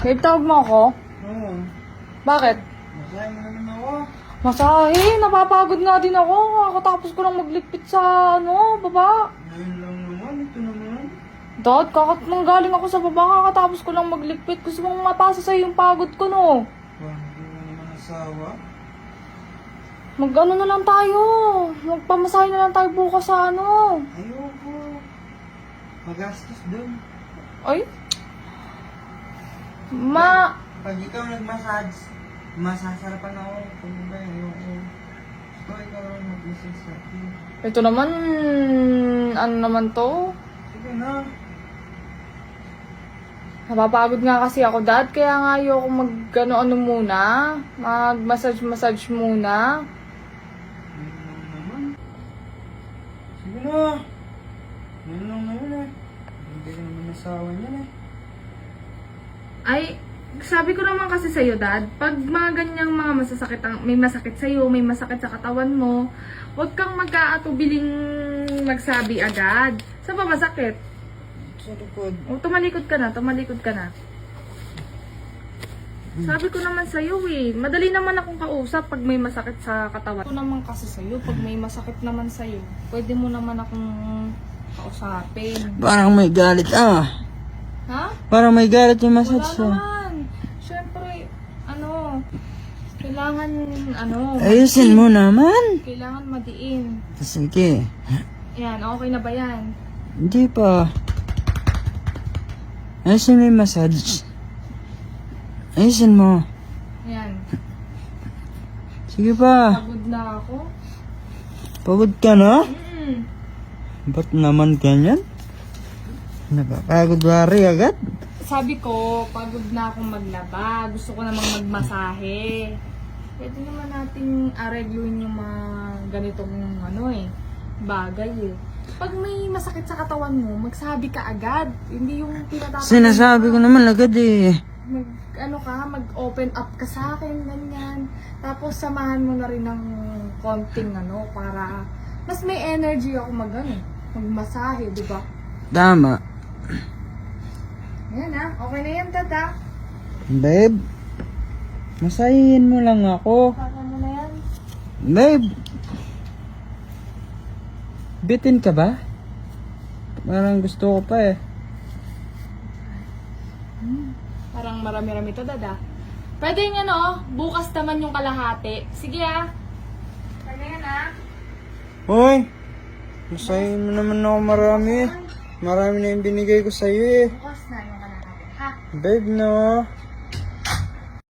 Babe, tawag mo ako? Oo. Bakit? Masaya mo naman ako. Masahe, napapagod nga din ako. Kakatapos ko lang magligpit sa, baba. Ngayon lang naman, ito naman. Dad, nang galing ako sa baba, kakatapos ko lang magligpit. Gusto mong mapasa sa'yo yung pagod ko, no? Hindi mo naman asawa. Mag-ano na lang tayo. Magpamasahe na lang tayo bukas sa Ayoko. Magastos dun. Ay? Pag ikaw nag-massage, masasarapan ako. Kung ba, ayoko. Ikaw lang mag-massage sa akin. Ito naman, ano naman to? Sige na. Napapagod nga kasi ako, Dad. Kaya nga ayoko mag-ano muna. Mag-massage muna. Ngayon lang naman. Sige na. Ngayon lang naman eh. Hindi ka naman asawa niyan eh. Ay, sabi ko naman kasi sa'yo, Dad, pag mga ganyang mga may masakit sa'yo, may masakit sa katawan mo, huwag kang magkaatubiling magsabi agad. Saan ba masakit? Sa likod. O, tumalikod ka na. Sabi ko naman sa'yo eh, madali naman akong kausap pag may masakit sa katawan. Ito naman kasi sa'yo, pag may masakit naman sa'yo, pwede mo naman akong kausapin. Parang may galit Ha? Parang may galit yung Wala massage naman. Siyempre, kailangan, Ayusin mo naman. kailangan madiin. Sige. Yan, okay na ba yan? Hindi pa. Ayusin mo yung massage. Ayusin mo. Yan, Sige pa. pagod na ako. Pagod ka na? Mm. Ba't naman ganyan? Nakakagod wari agad? Sabi ko, pagod na akong maglaba. Gusto ko namang magmasahe. Pwede naman nating aregluin yung mga ganitong bagay eh. Pag may masakit sa katawan mo, magsabi ka agad. Hindi yung pinatatagal. Sinasabi ko naman agad eh. Mag-open up ka sa akin, ganyan. Tapos samahan mo na rin ng konting para mas may energy ako magmasahe, di ba? Tama. Yan okay na yan, Dad. Babe, masahin mo lang ako. Kaka mo na yan. Babe, bitin ka ba? Parang gusto ko pa eh. Parang marami-rami to, Dad. Pwede yung bukas naman yung kalahati. Sige Kaya yan Hoy, masahin mo naman ako marami. Marami na yung binigay ko sa'yo eh. Bukas na yung kalahati, ha? Babe, no?